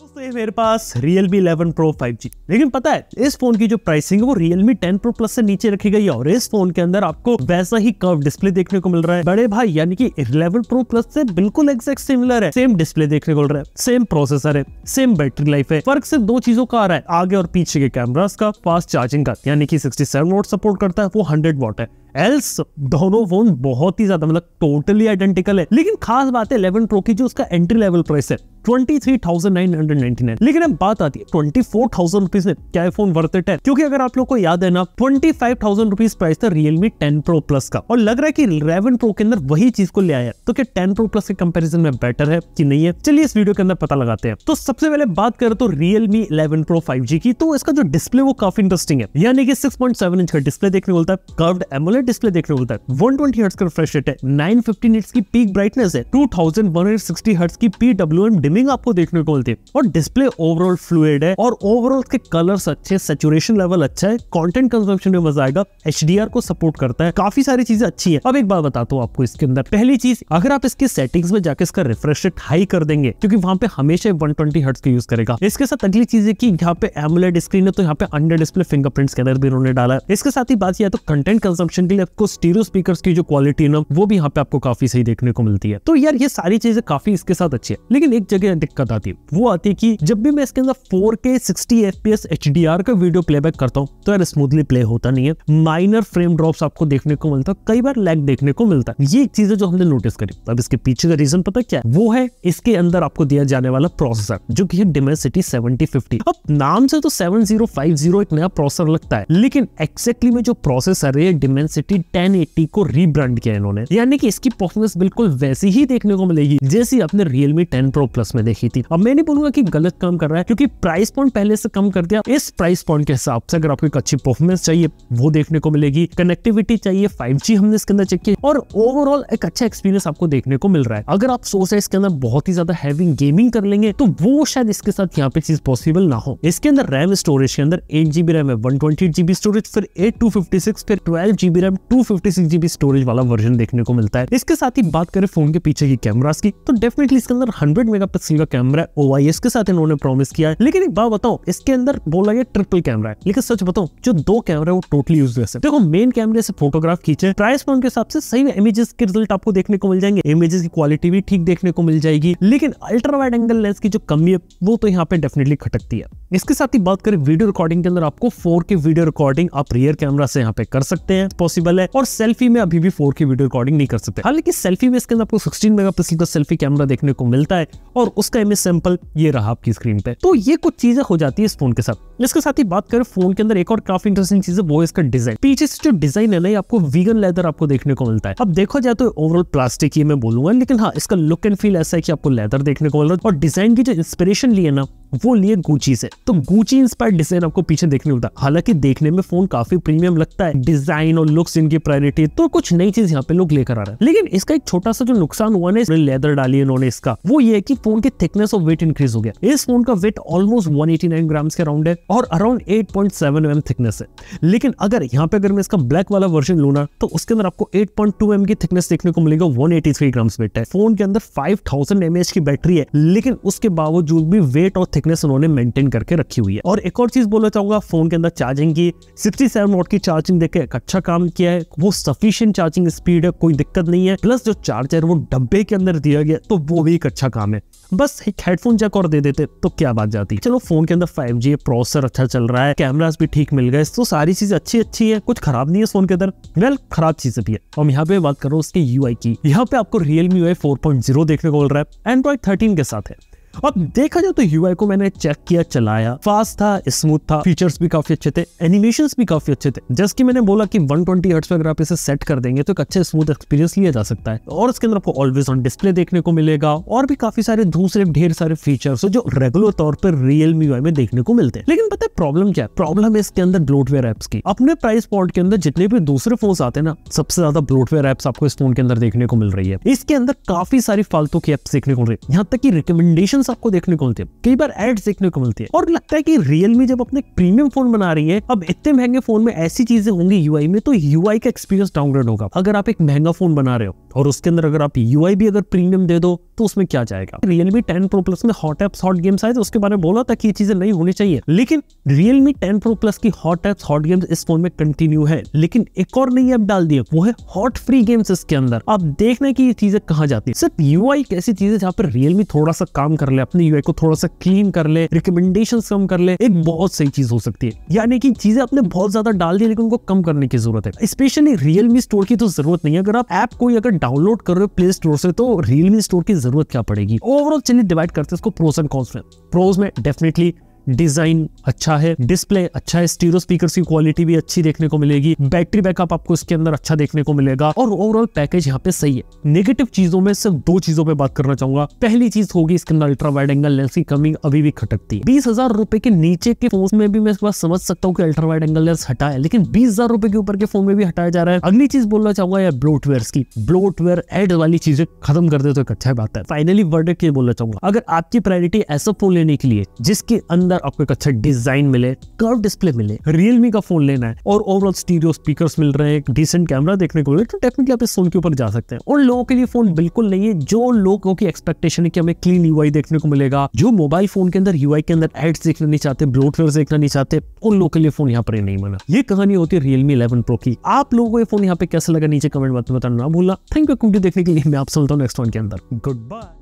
दोस्तों ये मेरे पास Realme 11 Pro 5G, लेकिन पता है इस फोन की जो प्राइसिंग है वो Realme 10 Pro Plus से नीचे रखी गई है और इस फोन के अंदर आपको वैसा ही कर्व डिस्प्ले देखने को मिल रहा है बड़े भाई, यानी कि 11 Pro Plus से बिल्कुल एग्जैक्ट सिमिलर है। सेम डिस्प्ले देखने को मिल रहा है, सेम प्रोसेसर है, सेम बैटरी लाइफ है। फर्क सिर्फ दो चीजों का आ रहा है, आगे और पीछे के कैमरास का, फास्ट चार्जिंग का, यानी कि 67 वॉट सपोर्ट करता है, वो 100 वॉट है। एल्स दोनों फोन बहुत ही ज्यादा मतलब टोटली आइडेंटिकल है। लेकिन खास बात है 11 Pro की जो उसका एंट्री लेवल प्राइस है 23,999, लेकिन अब बात आती है 24,000 रुपीज में क्या ये फोन वर्थ इट है? क्योंकि अगर आप लोग को याद है ना 25,000 रुपीज प्राइस था Realme 10 Pro Plus का, और लग रहा है कि 11 Pro के अंदर वही चीज को ले आया है। तो क्या 10 Pro Plus के कंपैरिजन में बेटर है कि नहीं है, चलिए इस वीडियो के अंदर पता लगाते हैं। तो सबसे पहले बात करें तो Realme 11 Pro 5G की, तो इसका जो डिस्प्ले वो काफी इंटरेस्टिंग है, यानी कि 6.7 इंच का डिस्प्ले देखने को मिलता है, कर्व्ड एमोलेड डिस्प्ले देखने को मिलता है, 120 हर्ट्ज का रिफ्रेश रेट है, 950 निट्स की पीक ब्राइटनेस है, 2160 हर्ट्ज की PWM डिमिंग आपको देखने को मिलती है, और डिस्प्ले ओवरऑल फ्लूइड है, और ओवरऑल के कलर्स अच्छे, सैचुरेशन लेवल अच्छा है, कंटेंट कंजम्पशन में मजा आएगा, HDR को सपोर्ट करता है, काफी सारी चीजें अच्छी है। अब एक बात बताता हूँ आपको इसके अंदर, पहली चीज अगर आप इसके सेटिंग्स में जाकर इसका रिफ्रेश रेट हाई कर देंगे, क्योंकि वहां पे हमेशा 120 हर्ट्ज का यूज करेगा। इसके साथ अगली चीज है कि यहाँ पे एमोलेड स्क्रीन है, तो यहाँ पे अंडर डिस्प्ले फिंगरप्रिंट्स के अंदर भी उन्होंने डाला है। इसके साथ ही बात किया तो कंटेंट कंजम्पशन के लिए आपको स्टीरियो स्पीकर्स की जो क्वालिटी है ना वो भी यहाँ पे आपको काफी सही देखने को मिलती है। तो यार ये सारी चीजें काफी इसके साथ अच्छी है, लेकिन एक जगह दिक्कत आती है, वो आती है कि जब भी मैं इसके अंदर 4K 60 FPS HDR का वीडियो प्लेबैक करता हूँ तो यार स्मूथली प्ले होता नहीं है, माइनर फ्रेम ड्रॉप्स आपको देखने को मिलता है, कई बार लैग देखने को मिलता है। ये एक चीज है जो हमने नोटिस करी। अब इसके पीछे का रीजन पता क्या है? वो है इसके अंदर आपको दिया जाने वाला प्रोसेसर जो कि है Dimensity 7050। अब नाम से तो 7050 एक नया प्रोसेसर लगता है, लेकिन एक्जैक्टली में जो प्रोसेसर है Dimensity 1080 को रीब्रांड किया इन्होंने, यानी कि इसकी परफॉर्मेंस बिल्कुल वैसी ही देखने को मिलेगी जैसी आपने Realme 10 Pro Plus में देखी थी। अब मैं नहीं बोलूंगा कि गलत काम कर रहा है, क्योंकि प्राइस पॉइंट पहले से कम कर दिया। इस प्राइस पॉइंट के हिसाब से अगर आपको एक अच्छी परफॉर्मेंस चाहिए वो देखने को मिलेगी, कनेक्टिविटी चाहिए, 5G हमने इसके अंदर चेक किया, और ओवरऑल एक अच्छा एक्सपीरियंस आपको देखने को मिल रहा है। अगर आप सोच रहे हैं इसके अंदर बहुत ही ज्यादा हैवी गेमिंग कर लेंगे तो वो शायद इसके साथ यहाँ पे चीज पॉसिबल ना हो। इसके अंदर रैम स्टोरेज के अंदर 8GB रैम है, 128GB स्टोरेज, फिर 8256, फिर 12GB रैम, 256GB स्टोरेज वाला वर्जन देखने को मिलता है। इसके साथ ही बात करें फोन के पीछे की कैमरास की, तो डेफिनेटली इसके अंदर 100 मेगापिक्सल का कैमरा है, OIS के साथ इन्होंने प्रॉमिस किया है। लेकिन एक बात बताओ, इसके अंदर बोला गया ट्रिपल कैमरा है, लेकिन सच बताओ जो दो कैमरा है वो टोटली यूजलेस है। देखो मेन कैमरे से फोटोग्राफ खींचे, प्राइस पॉइंट के हिसाब से सही में इमेजेस के रिजल्ट आपको देखने को मिल जाएंगे, इमेजेस की क्वालिटी भी ठीक देखने को मिल जाएगी, लेकिन अल्ट्रा वाइड एंगल लेंस की जो कमी है वो तो यहाँ पे डेफिनेटली खटकती है। इसके साथ ही बात करें वीडियो रिकॉर्डिंग के अंदर, आपको 4K वीडियो रिकॉर्डिंग आप रियर कैमरा से यहाँ पे कर सकते हैं, पॉसिबल है, और सेल्फी में अभी भी 4K वीडियो रिकॉर्डिंग नहीं कर सकते। हालांकि सेल्फी में इसके अंदर आपको 16 मेगापिक्सल का सेल्फी कैमरा देखने को मिलता है, और उसका इमेज सैंपल ये रहा आपकी स्क्रीन पे। तो ये कुछ चीजें हो जाती है इस फोन के साथ। इसके साथ ही बात करें फोन के अंदर एक और काफी इंटरेस्टिंग चीज है, वो है इसका डिजाइन। पीछे से जो डिजाइन है ना, आपको वीगन लेदर आपको देखने को मिलता है। अब देखो जाए तो ओवरऑल प्लास्टिक ही मैं बोलूंगा, लेकिन हाँ इसका लुक एंड फील ऐसा है कि आपको लेदर देखने को मिल रहा है, और डिजाइन की जो इंस्पिरेशन ली है ना वो लिए गुची से, तो गुची इंस्पायर्ड डिजाइन आपको पीछे देखने को मिलता है। हालांकि देखने में फोन काफी प्रीमियम लगता है, डिजाइन और लुक्स इनकी प्रायोरिटी, तो कुछ नई चीज यहाँ पे लोग लेकर आ रहे हैं। लेकिन इसका एक छोटा सा जो नुकसान हुआ ना लेदर डाली इन्होंने इसका, वो ये है कि फोन की थिकनेस और वेट इंक्रीज हो गया। इस फोन का वेट ऑलमोस्ट 189 ग्राम्स के अराउंड है, और अराउंड 8.7 mm थिकनेस है। लेकिन अगर यहाँ पे अगर मैं इसका ब्लैक वाला वर्जन लूँ ना, तो उसके अंदर आपको 8.2 mm की थिकनेस देखने को मिलेगा, 183 ग्राम्स वेट है। फोन के अंदर 5000 mAh की बैटरी है, लेकिन उसके बावजूद भी वेट और थिकनेस उन्होंने मेंटेन करके रखी हुई है। और एक और चीज बोलना चाहूंगा, फोन के अंदर चार्जिंग की 67 वॉट की चार्जिंग देके एक अच्छा काम किया है, वो सफिशिएंट चार्जिंग स्पीड है, कोई दिक्कत नहीं है। प्लस जो चार्जर वो डब्बे के अंदर दिया गया, तो वो भी एक अच्छा काम है। बस एक हेडफोन जैक और दे देते तो क्या बात जाती। चलो फोन के अंदर 5G प्रोसेसर अच्छा चल रहा है, कैमरास भी ठीक मिल गए, तो सारी चीजें अच्छी है, कुछ खराब नहीं है फोन के अंदर। वेल खराब चीजें भी है। और यहाँ पे बात करो उसके UI की, यहाँ पे आपको Realme UI 4.0 देखने को मिल रहा है, Android 13 के साथ है। अब देखा जाए तो UI को मैंने चेक किया, चलाया, फास्ट था, स्मूथ था, फीचर्स भी काफी अच्छे थे, एनिमेशंस भी काफी अच्छे थे। जस्ट कि मैंने बोला कि 120 हर्ट्ज पे अगर आप इसे सेट कर देंगे तो एक अच्छा स्मूथ एक्सपीरियंस लिया जा सकता है, और इसके अंदर आपको ऑलवेज ऑन डिस्प्ले देखने को मिलेगा, और भी काफी सारे दूसरे ढेर सारे फीचर्स जो रेगुलर तौर पर Realme UI में देखने को मिलते हैं। लेकिन पता है प्रॉब्लम क्या है? प्रॉब्लम है इसके अंदर ब्लोटवेयर एप्स की। अपने प्राइस पॉइंट के अंदर जितने भी दूसरे फोन आते हैं ना, सबसे ज्यादा ब्लोटवेयर एप्स आपको इस फोन के अंदर देखने को मिल रही है। इसके अंदर काफी सारी फालतू की एप्स देखने को मिल रही है, यहाँ तक की रिकमेंडेशंस आपको देखने को मिलती है, कई बार एड्स देखने को मिलती है, और लगता है कि Realme जब अपने प्रीमियम फोन बना रही है, अब इतने महंगे फोन में ऐसी चीजें होंगी UI में, तो UI का एक्सपीरियंस डाउनग्रेड होगा। अगर आप एक महंगा फोन बना रहे हो और उसके अंदर अगर आप UI भी अगर प्रीमियम दे दो, तो उसमें क्या जाएगा। Realme 10 Pro Plus में हॉट एप्स हॉट गेम्स आए तो उसके बारे में बोला था कि ये चीजें नहीं होनी चाहिए, लेकिन Realme 10 Pro Plus की हॉट एप्स हॉट गेम्स इस फोन में कंटिन्यू है। लेकिन एक और नई ऐप डाल दी है, वो है हॉट फ्री गेम्स। इसके अंदर आप देखना कि ये चीजें कहाँ जाती है। सिर्फ यूआई एक ऐसी चीज है जहाँ पर Realme थोड़ा सा काम कर ले, अपनी यूआई को थोड़ा सा क्लीन कर ले, रिकमेंडेशंस कम कर ले, एक बहुत सही चीज हो सकती है। यानी कि चीजें आपने बहुत ज्यादा डाल दी लेकिन उनको कम करने की जरूरत है। स्पेशली Realme स्टोर की तो जरूरत नहीं है। अगर आप ऐप कोई अगर डाउनलोड कर रहे हो प्ले स्टोर से तो Realme स्टोर की जरूरत क्या पड़ेगी। ओवरऑल चलिए डिवाइड करते हैं इसको प्रोस एंड कॉन्स में। प्रोस में डेफिनेटली डिजाइन अच्छा है, डिस्प्ले अच्छा है, स्टीरियो स्पीकर्स की क्वालिटी भी अच्छी देखने को मिलेगी, बैटरी बैकअप आपको इसके अंदर अच्छा देखने को मिलेगा और ओवरऑल पैकेज यहाँ पे सही है। नेगेटिव चीजों में सिर्फ दो चीजों पे बात करना चाहूंगा। पहली चीज होगी इसके अंदर अल्ट्रा वाइड एंगल लेंस की कमी अभी भी खटकती है। 20,000 रुपए के नीचे के फोन में भी मैं इस बात समझ सकता हूँ कि अल्ट्रा वाइड एंगल लेंस हटा है, लेकिन 20,000 रुपए के ऊपर के फोन में भी हटाया जा रहा है। अगली चीज बोलना चाहूंगा या ब्लोटवेयर की, ब्लोटवेयर एड वाली चीजें खत्म कर दे तो एक अच्छा बात है। फाइनली वर्डिक्ट ये बोलना चाहूंगा, अगर आपकी प्रायोरिटी ऐसा फोन लेने के लिए जिसके अंदर आपको एक अच्छा डिजाइन मिले, कर्व डिस्प्ले मिले, Realme का फोन लेना है और ओवरऑल स्टीरियो स्पीकर्स मिल रहे हैं, एक डिसेंट कैमरा देखने को मिले, तो डेफिनेटली आप इस फोन के ऊपर जा सकते हैं। उन लोगों के लिए फोन बिल्कुल नहीं है जो लोगों की एक्सपेक्टेशन है कि हमें क्लीन यूआई देखने को मिलेगा, जो मोबाइल फोन के अंदर यूआई के अंदर एड्स देखना नहीं चाहते, ब्लोटवेयर देखना नहीं चाहते, उन लोगों के लिए फोन यहाँ पर नहीं बना। ये कहानी होती है Realme 11 Pro की। आप लोगों को ये फोन यहाँ पे कैसा लगा नीचे कमेंट में बताना ना भूलना। थैंक यू देखने के लिए। मैं आपसे मिलता हूं नेक्स्ट वन के अंदर। Good bye.